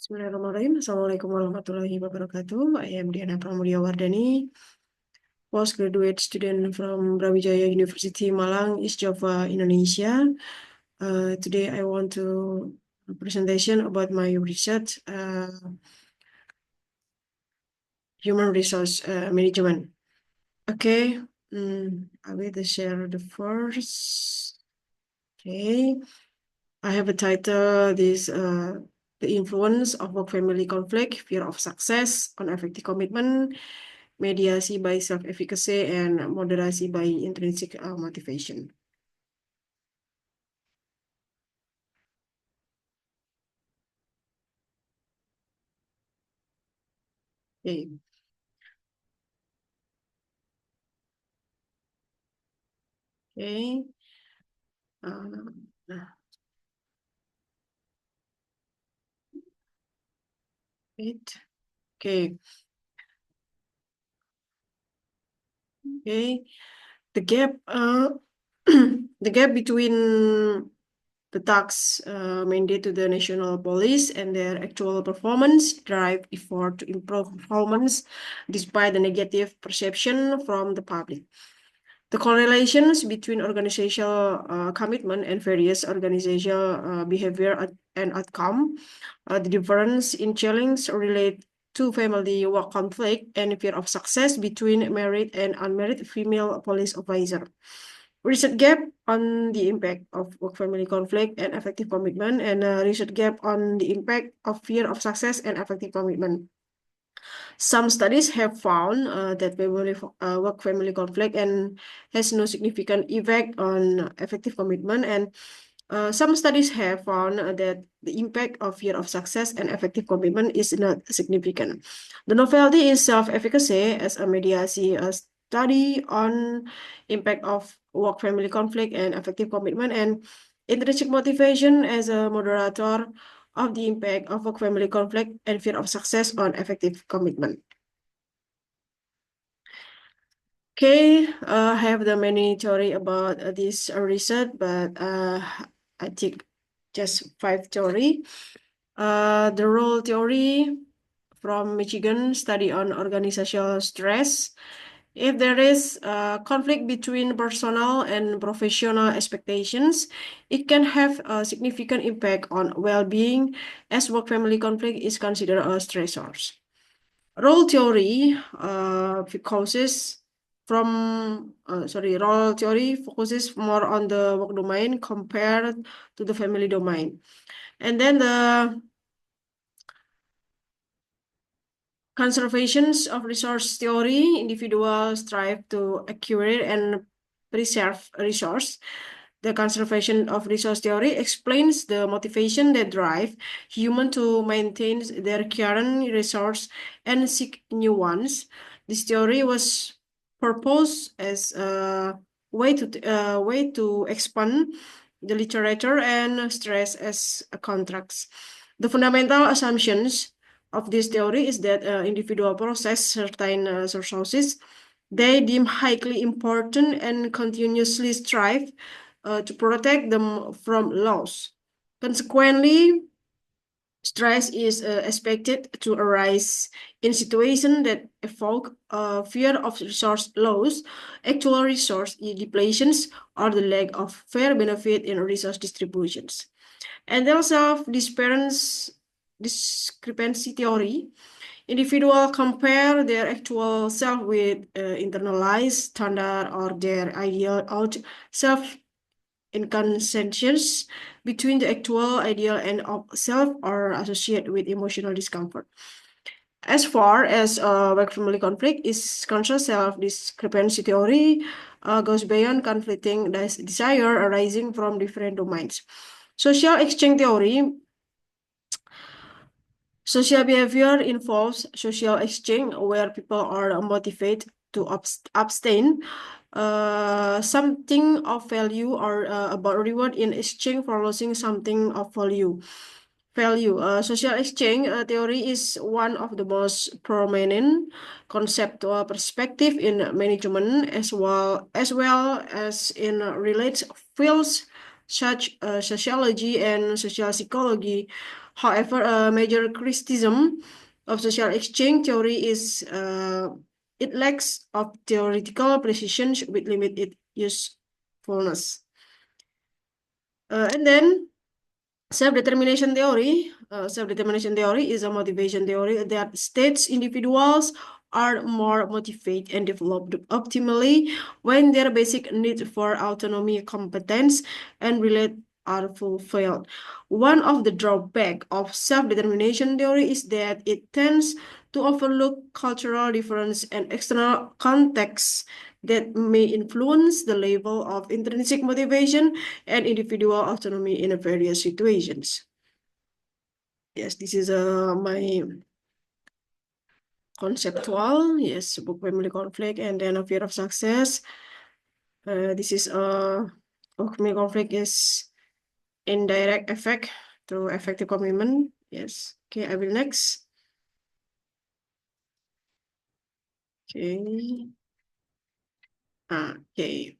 Bismillahirrahmanirrahim. Assalamualaikum warahmatullahi wabarakatuh. I am Diana Pramudya Wardhani, postgraduate student from Brawijaya University, Malang, East Java, Indonesia. Today I want to presentation about my research, human resource management. Okay, I will share the first. Okay, I have a title. The influence of work-family conflict, fear of success on effective commitment, mediasi by self-efficacy, and moderasi by intrinsic motivation. Okay. Okay. Wait. Okay. Okay. The gap. The gap between the tasks mandate to the national police and their actual performance drive effort to improve performance despite the negative perception from the public. The correlations between organizational commitment and various organizational behavior and outcome, the difference in challenge relate to family work conflict and fear of success between married and unmarried female police officer. Research gap on the impact of work-family conflict and effective commitment, and research gap on the impact of fear of success and effective commitment. Some studies have found that work-family conflict and has no significant effect on effective commitment, and some studies have found that the impact of fear of success and effective commitment is not significant. The novelty is self-efficacy as a mediasi study on impact of work-family conflict and effective commitment, and intrinsic motivation as a moderator of the impact of work-family conflict and fear of success on effective commitment. Okay, I have the many theory about this research, but I think just 5 theory. The role theory from Michigan study on organizational stress. If there is a conflict between personal and professional expectations, it can have a significant impact on well-being as work-family conflict is considered a stressor. Role theory focuses role theory focuses more on the work domain compared to the family domain. And then the conservations of resource theory, individuals strive to accurate and preserve resource. The conservation of resource theory explains the motivation that drive humans to maintain their current resource and seek new ones. This theory was proposed as a way to expand the literature and stress as contracts. The fundamental assumptions of this theory is that individual process certain resources they deem highly important and continuously strive to protect them from loss. Consequently, stress is expected to arise in situations that evoke fear of resource loss, actual resource depletions, or the lack of fair benefit in resource distributions. And also discrepancy theory. Individuals compare their actual self with internalized standard or their ideal out self inconsistencies between the actual ideal and of self are associated with emotional discomfort. As far as work-family conflict is concerned, self-discrepancy theory goes beyond conflicting desire arising from different domains. Social exchange theory. Social behavior involves social exchange where people are motivated to abstain something of value or about reward in exchange for losing something of value. Social exchange theory is one of the most prominent conceptual perspective in management as well as in related fields such sociology and social psychology. However, a major criticism of social exchange theory is it lacks of theoretical precision with limited usefulness. And then self-determination theory. Self-determination theory is a motivation theory that states individuals are more motivated and developed optimally when their basic needs for autonomy, competence, and relate are fulfilled. One of the drawbacks of self-determination theory is that it tends to overlook cultural difference and external contexts that may influence the level of intrinsic motivation and individual autonomy in various situations. Yes, this is my conceptual, yes, work family conflict and then a fear of success. This is work family conflict is indirect effect through effective commitment. Yes. Okay, I will next. Okay. Okay.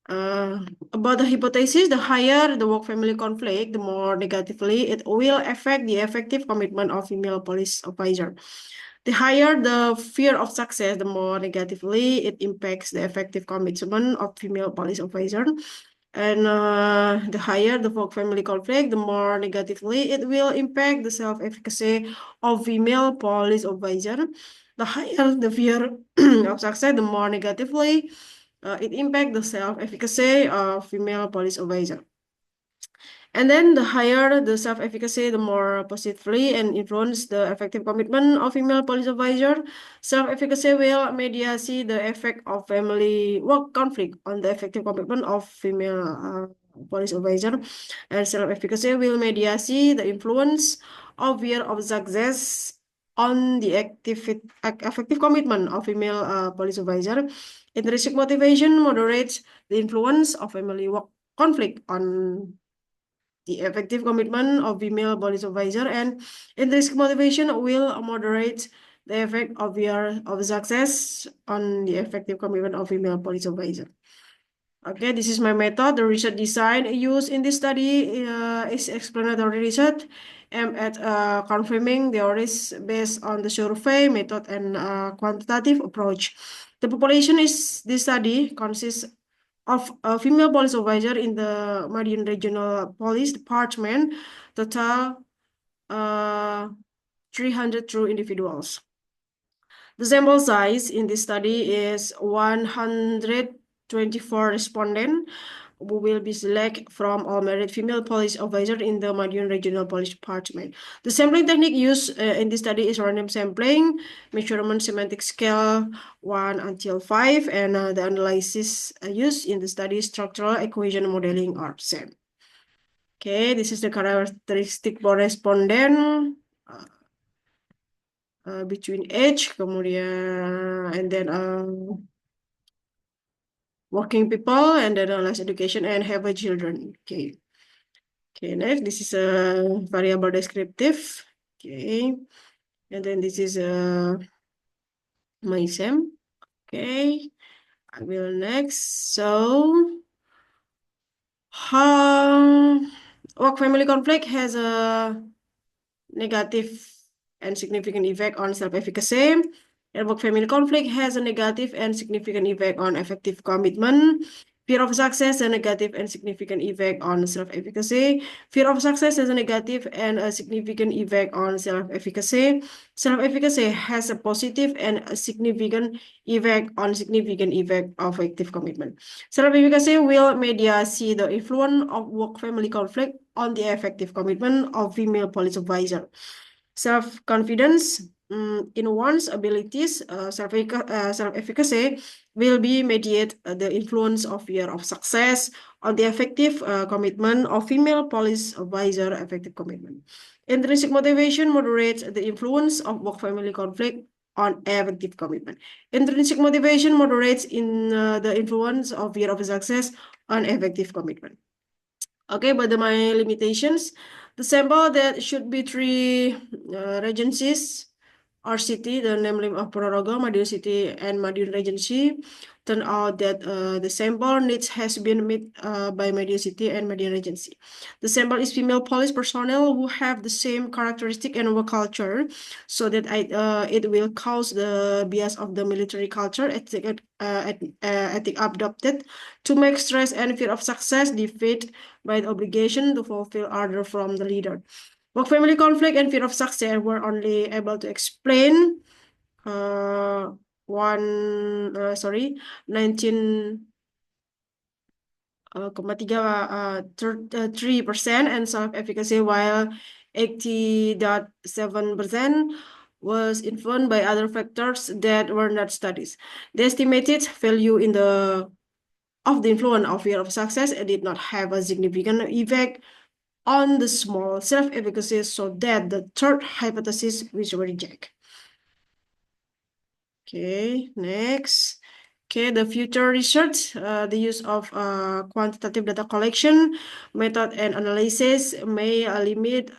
About the hypothesis, the higher the work-family conflict, the more negatively it will affect the effective commitment of female police officer. The higher the fear of success, the more negatively it impacts the effective commitment of female police officer. And the higher the work-family conflict, the more negatively it will impact the self-efficacy of female police officer. The higher the fear of success, the more negatively it impacts the self-efficacy of female police officer. And then the higher the self-efficacy, the more positively and influence the effective commitment of female police officer. Self-efficacy will mediate the effect of family work conflict on the effective commitment of female police officer. And self-efficacy will mediate the influence of fear of success on the effective commitment of female police officer. Intrinsic motivation moderates the influence of family work conflict on the effective commitment of female police officer, and intrinsic motivation will moderate the effect of fear of success on the effective commitment of female police officer. Okay, this is my method. The research design used in this study is explanatory research aimed at confirming theories based on the survey method and quantitative approach. The population is this study consists of a female police officer in the Madiun Regional Police Department, total 302 individuals. The sample size in this study is 124 respondents who will be selected from all married female police officers in the Madiun Regional Police Department. The sampling technique used in this study is random sampling, measurement semantic scale 1 until 5, and the analysis used in the study structural equation modeling or SEM. Okay, this is the characteristic for respondent between age, kemudian, and then working people, and then less education and have a children. Okay. Okay, next, this is a variable descriptive. Okay. And then this is my SEM. Okay. I will next. So, work family conflict has a negative and significant effect on self-efficacy. And work family conflict has a negative and significant effect on effective commitment. Fear of success has a negative and significant effect on self-efficacy. Fear of success has a negative and a significant effect on self-efficacy. Self-efficacy has a positive and a significant effect on of effective commitment. Self-efficacy will mediate the influence of work-family conflict on the effective commitment of female police officer. Self-confidence in one's abilities, self-efficacy will be mediate the influence of fear of success on the effective commitment of female police officer effective commitment. Intrinsic motivation moderates the influence of work-family conflict on effective commitment. Intrinsic motivation moderates in the influence of fear of success on effective commitment. Okay, but my limitations, the sample that should be 3 regencies or city, the namely of Ponorogo, Madiun City, and Madiun Regency. turned out that the sample needs has been met by Media City and Media Regency. The sample is female police personnel who have the same characteristic and work culture, so that it will cause the bias of the military culture ethic adopted to make stress and fear of success defeat by the obligation to fulfill order from the leader. Work-family conflict and fear of success were only able to explain 19,3% and self-efficacy, while 80.7% was influenced by other factors that were not studied. The estimated value of the influence of fear of success did not have a significant effect on the small self-efficacy, so that the third hypothesis was rejected. Okay, next. Okay, the future research, the use of quantitative data collection, method, and analysis may limit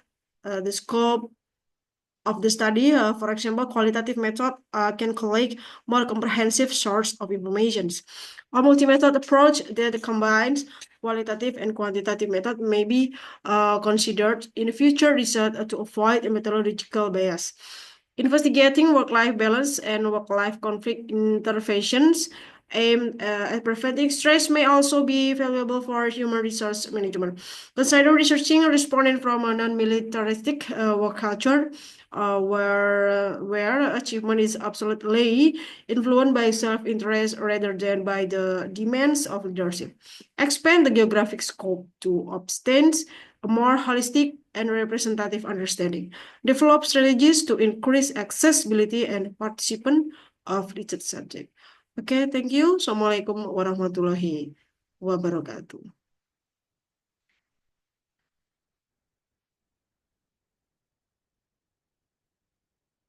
the scope of the study. For example, qualitative method can collect more comprehensive source of information. A multi-method approach that combines qualitative and quantitative method may be considered in future research to avoid a methodological bias. Investigating work-life balance and work-life conflict interventions aimed at preventing stress may also be valuable for human resource management. Consider researching responding from a non-militaristic work culture where achievement is absolutely influenced by self-interest rather than by the demands of leadership. Expand the geographic scope to obtain a more holistic and representative understanding. Develop strategies to increase accessibility and participation of research subject. Okay, thank you. Assalamualaikum warahmatullahi wabarakatuh.